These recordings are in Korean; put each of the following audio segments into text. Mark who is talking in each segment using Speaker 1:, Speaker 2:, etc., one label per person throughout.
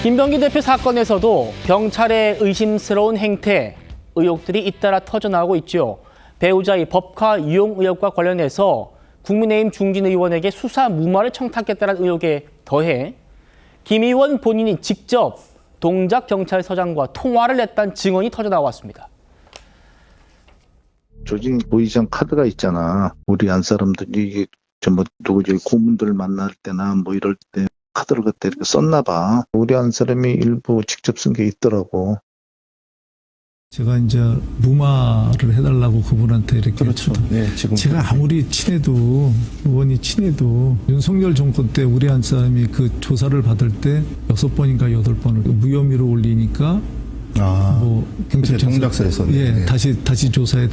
Speaker 1: 김병기 대표 사건에서도 경찰의 의심스러운 행태, 의혹들이 잇따라 터져나오고 있죠. 배우자의 법카 이용 의혹과 관련해서 국민의힘 중진 의원에게 수사 무마를 청탁했다는 의혹에 더해 김 의원 본인이 직접 동작경찰서장과 통화를 했다는 증언이 터져나왔습니다.
Speaker 2: 조직 부의장 카드가 있잖아. 우리 안 사람들이 이게 전부 누구지 고문들 만날 때나 뭐 이럴 때 카드를 그때 이렇게 썼나 봐. 우리 안 사람이 일부 직접 쓴 게 있더라고.
Speaker 3: 제가 이제 무마를 해달라고 그분한테 이렇게
Speaker 4: 그렇죠. 네, 지금
Speaker 3: 제가 아무리 친해도 의원이 친해도 윤석열 정권 때 우리 한 사람이 그 조사를 받을 때 6번인가 8번을 무혐의로 올리니까 뭐 경찰청에서
Speaker 4: 동작서에서
Speaker 3: 예, 다시 조사해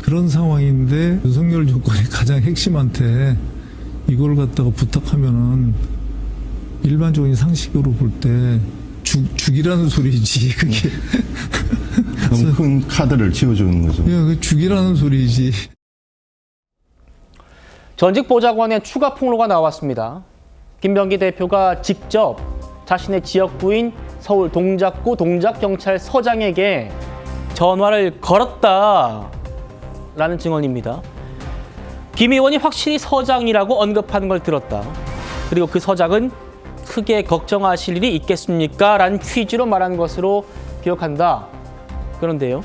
Speaker 3: 그런 상황인데 윤석열 정권의 가장 핵심한테 이걸 갖다가 부탁하면은 일반적인 상식으로 볼 때 죽이라는 소리지 그게.
Speaker 4: 너무 큰 카드를 지어주는 거죠.
Speaker 3: 예, 그 죽이라는 소리지.
Speaker 1: 전직 보좌관의 추가 폭로가 나왔습니다. 김병기 대표가 직접 자신의 지역구인 서울 동작구 동작경찰서장에게 전화를 걸었다라는 증언입니다. 김 의원이 확실히 서장이라고 언급하는 걸 들었다. 그리고 그 서장은 크게 걱정하실 일이 있겠습니까? 라는 취지로 말한 것으로 기억한다. 그런데요,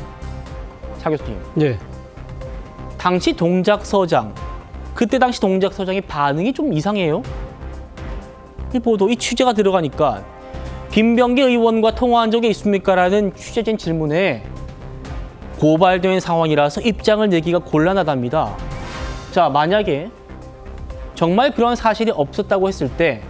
Speaker 1: 차 교수님.
Speaker 5: 네.
Speaker 1: 당시 동작서장, 그때 당시 동작서장의 반응이 좀 이상해요. 이 보도, 이 취재가 들어가니까 김병기 의원과 통화한 적이 있습니까? 라는 취재진 질문에 고발된 상황이라서 입장을 내기가 곤란하답니다. 자, 만약에 정말 그런 사실이 없었다고 했을 때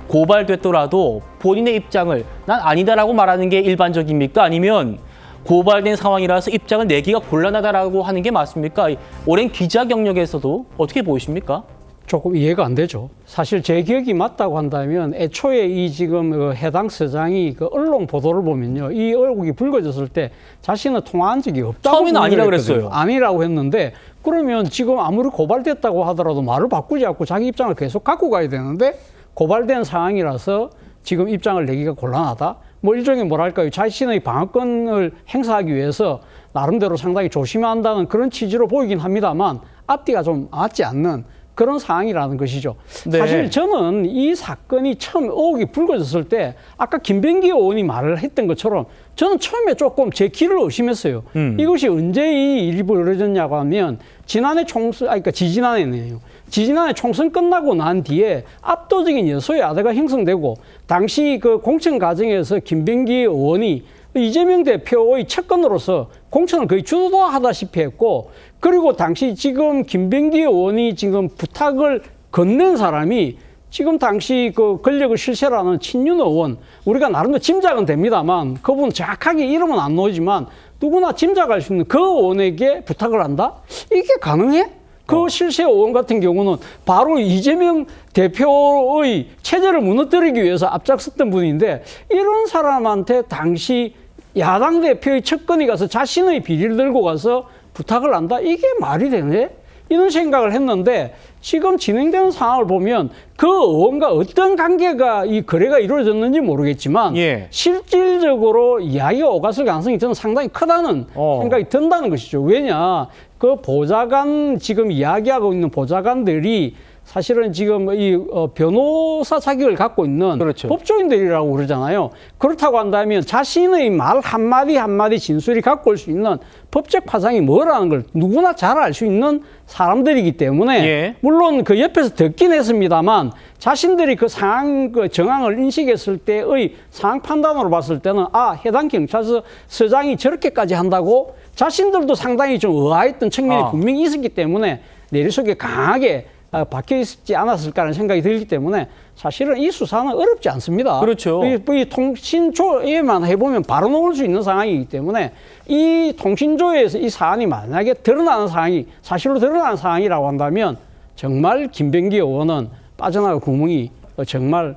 Speaker 1: 고발됐더라도 본인의 입장을 난 아니다라고 말하는 게 일반적입니까? 아니면 고발된 상황이라서 입장을 내기가 곤란하다라고 하는 게 맞습니까? 오랜 기자 경력에서도 어떻게 보이십니까?
Speaker 5: 조금 이해가 안 되죠. 사실 제 기억이 맞다고 한다면 애초에 이 지금 그 해당 서장이 그 언론 보도를 보면요, 이 얼굴이 붉어졌을 때 자신은 통화한 적이 없다고
Speaker 1: 처음에는 아니라고
Speaker 5: 했거든요.
Speaker 1: 그랬어요.
Speaker 5: 아니라고 했는데 그러면 지금 아무리 고발됐다고 하더라도 말을 바꾸지 않고 자기 입장을 계속 갖고 가야 되는데 고발된 상황이라서 지금 입장을 내기가 곤란하다. 뭐 일종의 뭐랄까요, 자신의 방어권을 행사하기 위해서 나름대로 상당히 조심해야 한다는 그런 취지로 보이긴 합니다만 앞뒤가 좀 맞지 않는 그런 상황이라는 것이죠.
Speaker 1: 네.
Speaker 5: 사실 저는 이 사건이 처음 의혹이 불거졌을 때 아까 김병기 의원이 말을 했던 것처럼 저는 처음에 조금 제 귀를 의심했어요. 이것이 언제 이 일이 벌어졌냐고 하면 지난해 총선, 그러니까 지지난해네요. 지지난해 총선 끝나고 난 뒤에 압도적인 여소야대가 형성되고 당시 그 공천 과정에서 김병기 의원이 이재명 대표의 측근으로서 공천을 거의 주도하다시피 했고, 그리고 당시 지금 김병기 의원이 지금 부탁을 건넨 사람이 지금 당시 그 권력을 실세라는 친윤 의원, 우리가 나름대로 짐작은 됩니다만 그분 정확하게 이름은 안 나오지만 누구나 짐작할 수 있는 그 의원에게 부탁을 한다? 이게 가능해? 그 실세 의원 같은 경우는 바로 이재명 대표의 체제를 무너뜨리기 위해서 앞장섰던 분인데 이런 사람한테 당시 야당 대표의 측근이 가서 자신의 비리를 들고 가서 부탁을 한다? 이게 말이 되네? 이런 생각을 했는데 지금 진행되는 상황을 보면 그 의원과 어떤 관계가 이 거래가 이루어졌는지 모르겠지만 실질적으로 이야기가 오갔을 가능성이 저는 상당히 크다는 생각이 든다는 것이죠. 왜냐? 그 보좌관 지금 이야기하고 있는 보좌관들이 사실은 지금 이 변호사 자격을 갖고 있는 법조인들이라고 그러잖아요. 그렇다고 한다면 자신의 말 한마디 한마디 진술이 갖고 올 수 있는 법적 파장이 뭐라는 걸 누구나 잘 알 수 있는 사람들이기 때문에 물론 그 옆에서 듣긴 했습니다만 자신들이 그 상황, 그 정황을 인식했을 때의 상황 판단으로 봤을 때는 해당 경찰서 서장이 저렇게까지 한다고 자신들도 상당히 좀 의아했던 측면이 분명히 있었기 때문에 내리속에 강하게 박혀 있지 않았을까라는 생각이 들기 때문에 사실은 이 수사는 어렵지 않습니다.
Speaker 1: 그렇죠.
Speaker 5: 이 통신조에만 해보면 바로 나올 수 있는 상황이기 때문에 이 통신조에서 이 사안이 만약에 드러나는 상황이 사실로 드러나는 상황이라고 한다면 정말 김병기 의원은 빠져나갈 구멍이 정말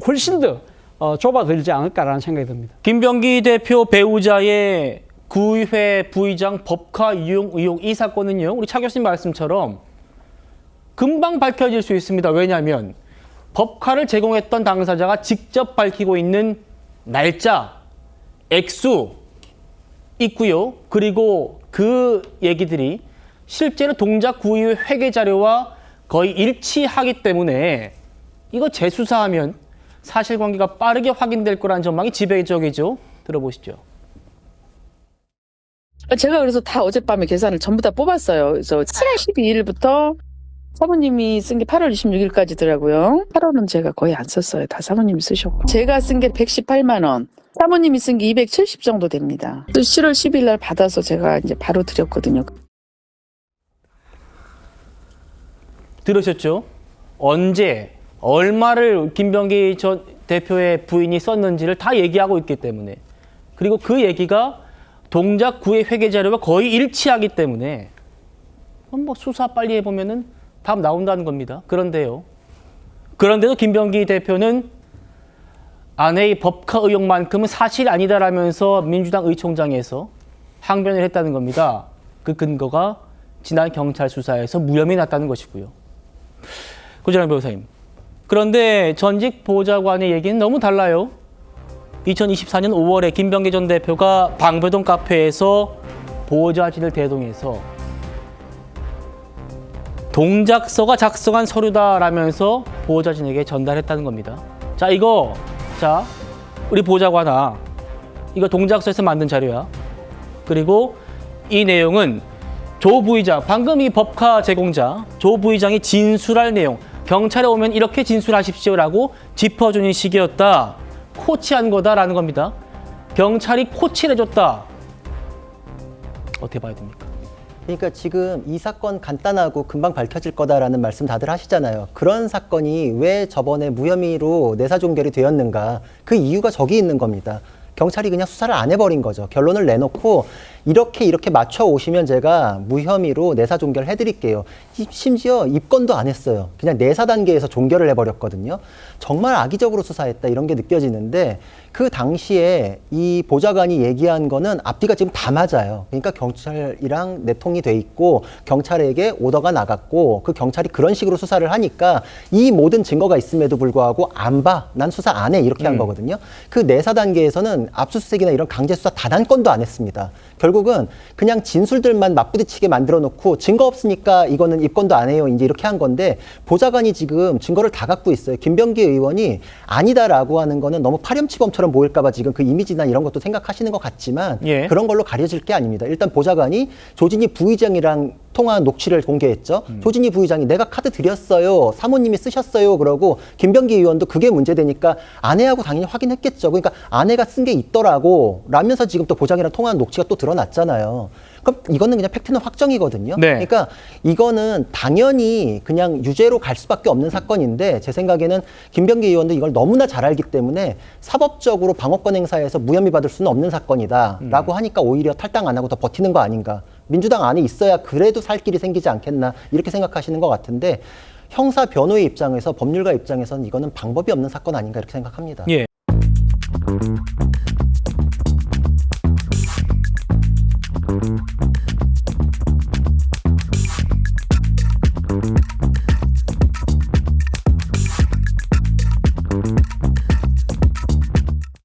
Speaker 5: 훨씬 더 좁아들지 않을까라는 생각이 듭니다.
Speaker 1: 김병기 대표 배우자의 구의회 부의장 법카 이용 의혹 이 사건은요, 우리 차 교수님 말씀처럼 금방 밝혀질 수 있습니다. 왜냐하면 법카를 제공했던 당사자가 직접 밝히고 있는 날짜, 액수 있고요. 그리고 그 얘기들이 실제로 동작 구의의 회계 자료와 거의 일치하기 때문에 이거 재수사하면 사실관계가 빠르게 확인될 거라는 전망이 지배적이죠. 들어보시죠.
Speaker 6: 제가 그래서 다 어젯밤에 계산을 전부 다 뽑았어요. 그래서 7월 12일부터 사모님이 쓴 게 8월 26일까지더라고요. 8월은 제가 거의 안 썼어요. 다 사모님이 쓰셨고. 제가 쓴 게 118만 원. 사모님이 쓴 게 270 정도 됩니다. 또 7월 10일 날 받아서 제가 이제 바로 드렸거든요.
Speaker 1: 들으셨죠? 언제, 얼마를 김병기 전 대표의 부인이 썼는지를 다 얘기하고 있기 때문에, 그리고 그 얘기가 동작 구의 회계 자료와 거의 일치하기 때문에 뭐 수사 빨리 해보면은 답 나온다는 겁니다. 그런데도 김병기 대표는 아내의 법카 의혹만큼은 사실이 아니다라면서 민주당 의총장에서 항변을 했다는 겁니다. 그 근거가 지난 경찰 수사에서 무혐의 났다는 것이고요. 고재랑 변호사님. 그런데 전직 보좌관의 얘기는 너무 달라요. 2024년 5월에 김병기 전 대표가 방배동 카페에서 보좌진을 대동해서 동작서가 작성한 서류다라면서 보좌진에게 전달했다는 겁니다. 자, 우리 보좌관아, 이거 동작서에서 만든 자료야. 그리고 이 내용은 조 부의장, 방금 이 법카 제공자 조 부의장이 진술할 내용, 경찰에 오면 이렇게 진술하십시오라고 짚어주는 식이었다. 코치한 거다라는 겁니다. 경찰이 코치를 해줬다. 어떻게 봐야 됩니까?
Speaker 7: 그러니까 지금 이 사건 간단하고 금방 밝혀질 거다라는 말씀 다들 하시잖아요. 그런 사건이 왜 저번에 무혐의로 내사종결이 되었는가. 그 이유가 저기 있는 겁니다. 경찰이 그냥 수사를 안 해버린 거죠. 결론을 내놓고 이렇게 맞춰 오시면 제가 무혐의로 내사 종결 해드릴게요. 심지어 입건도 안 했어요. 그냥 내사 단계에서 종결을 해버렸거든요. 정말 악의적으로 수사했다 이런 게 느껴지는데 그 당시에 이 보좌관이 얘기한 거는 앞뒤가 지금 다 맞아요. 그러니까 경찰이랑 내통이 돼 있고 경찰에게 오더가 나갔고 그 경찰이 그런 식으로 수사를 하니까 이 모든 증거가 있음에도 불구하고 안 봐. 난 수사 안 해. 이렇게 한 거거든요. 그 내사 단계에서는 압수수색이나 이런 강제 수사 단 한 건도 안 했습니다. 결국은 그냥 진술들만 맞부딪히게 만들어 놓고 증거 없으니까 이거는 입건도 안 해요. 이제 이렇게 한 건데 보좌관이 지금 증거를 다 갖고 있어요. 김병기 의원이 아니다라고 하는 거는 너무 파렴치범처럼 보일까봐 지금 그 이미지나 이런 것도 생각하시는 것 같지만
Speaker 1: 예.
Speaker 7: 그런 걸로 가려질 게 아닙니다. 일단 보좌관이 조진희 부의장이랑 통화한 녹취를 공개했죠. 조진희 부의장이 내가 카드 드렸어요. 사모님이 쓰셨어요. 그러고 김병기 의원도 그게 문제되니까 아내하고 당연히 확인했겠죠. 그러니까 아내가 쓴 게 있더라고 라면서 지금 또 보좌관이랑 통화한 녹취가 또 드러났잖아요. 그럼 이거는 그냥 팩트는 확정이거든요.
Speaker 1: 네.
Speaker 7: 그러니까 이거는 당연히 그냥 유죄로 갈 수밖에 없는 사건인데 제 생각에는 김병기 의원도 이걸 너무나 잘 알기 때문에 사법적으로 방어권 행사에서 무혐의 받을 수는 없는 사건이다라고 하니까 오히려 탈당 안 하고 더 버티는 거 아닌가. 민주당 안에 있어야 그래도 살 길이 생기지 않겠나 이렇게 생각하시는 것 같은데 형사 변호의 입장에서 법률가 입장에서는 이거는 방법이 없는 사건 아닌가 이렇게 생각합니다.
Speaker 1: 예.